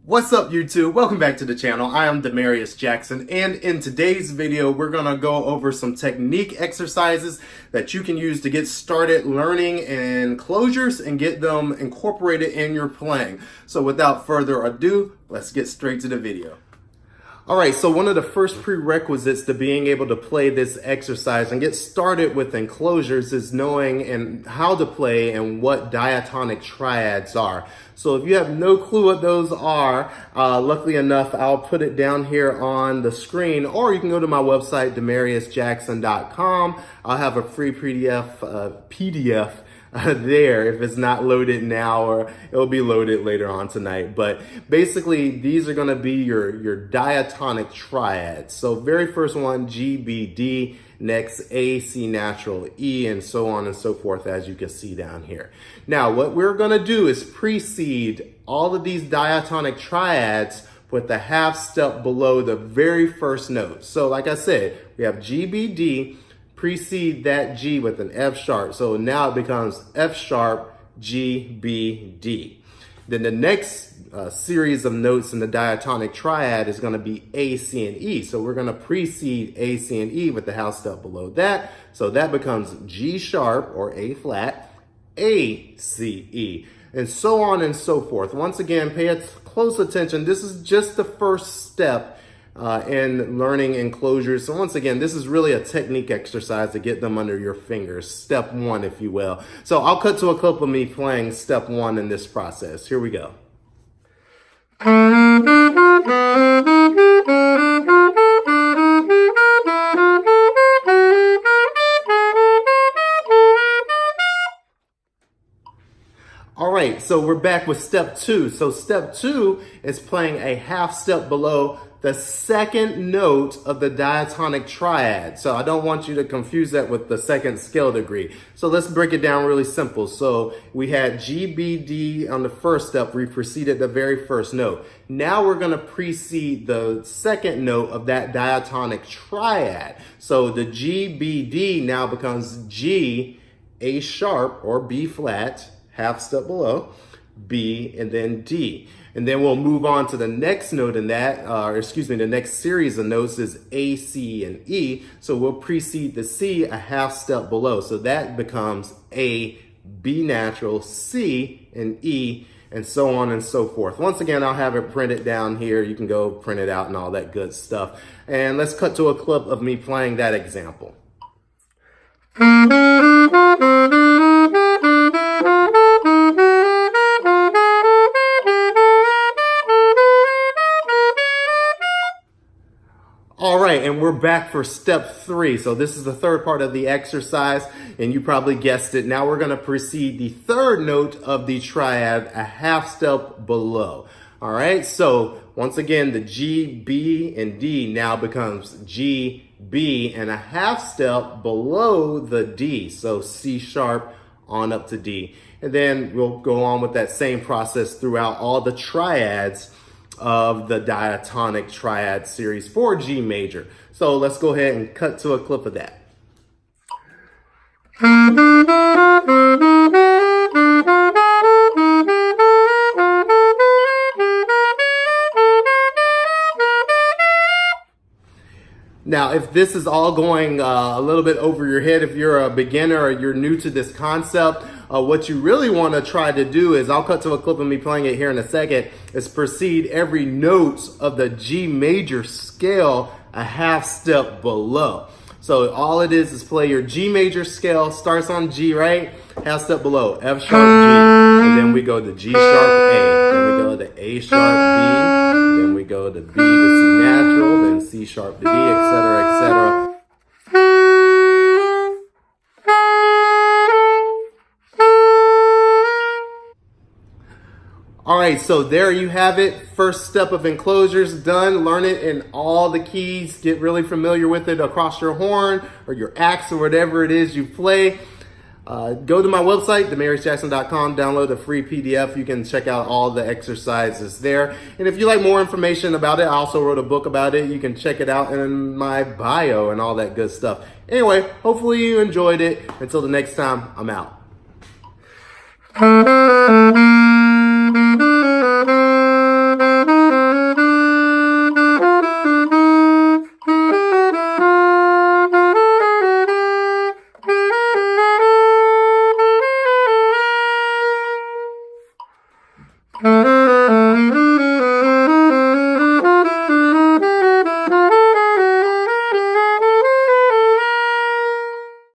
What's up YouTube? Welcome back to the channel. I am DeMarius Jackson, and in today's video we're gonna go over some technique exercises that you can use to get started learning enclosures and get them incorporated in your playing. So without further ado, let's get straight to the video. Alright, so one of the first prerequisites to being able to play this exercise and get started with enclosures is knowing and how to play and what diatonic triads are. So if you have no clue what those are, luckily enough, I'll put it down here on the screen, or you can go to my website, DeMariusJackson.com. I'll have a free PDF there if it's not loaded now, or it'll be loaded later on tonight. But basically these are going to be your diatonic triads. So very first one, G, B, D, next A, C natural, E, and so on and so forth, as you can see down here. Now what we're going to do is precede all of these diatonic triads with a half step below the very first note. So like I said, we have G, B, D, precede that G with an F sharp. So now it becomes F sharp, G, B, D. Then the next series of notes in the diatonic triad is going to be A, C, and E. So we're going to precede A, C, and E with the half step below that. So that becomes G sharp or A flat, A, C, E, and so on and so forth. Once again, pay close attention. This is just the first step in learning enclosures. So once again, this is really a technique exercise to get them under your fingers. Step one, if you will. So I'll cut to a clip of me playing step one in this process. Here we go. All right, so we're back with step two. So step two is playing a half step below the second note of the diatonic triad. So I don't want you to confuse that with the second scale degree. So let's break it down really simple. So we had G, B, D on the first step. We preceded the very first note. Now we're gonna precede the second note of that diatonic triad. So the G, B, D now becomes G, A sharp or B flat, half step below, B, and then D. And then we'll move on to the next note in that, the next series of notes is A, C, and E. So we'll precede the C a half step below. So that becomes A, B natural, C, and E, and so on and so forth. Once again, I'll have it printed down here. You can go print it out and all that good stuff. And let's cut to a clip of me playing that example. All right, and we're back for step three. So this is the third part of the exercise, and you probably guessed it. Now we're going to precede the third note of the triad a half step below. All right, so once again, the G, B, and D now becomes G, B, and a half step below the D. So C sharp on up to D. And then we'll go on with that same process throughout all the triads of the diatonic triad series for G major. So let's go ahead and cut to a clip of that. Now, if this is all going a little bit over your head, if you're a beginner or you're new to this concept, what you really want to try to do is, I'll cut to a clip of me playing it here in a second, is precede every note of the G major scale a half step below. So all it is play your G major scale, starts on G, right? Half step below, F sharp, G, and then we go to G sharp, A, then we go to A sharp, B, then we go to B to C natural, then C sharp to D, etc., etc. All right, so there you have it. First step of enclosures done. Learn it in all the keys. Get really familiar with it across your horn or your axe or whatever it is you play. Go to my website, DeMariusJackson.com. Download a free PDF. You can check out all the exercises there. And if you like more information about it, I also wrote a book about it. You can check it out in my bio and all that good stuff. Anyway, hopefully you enjoyed it. Until the next time, I'm out.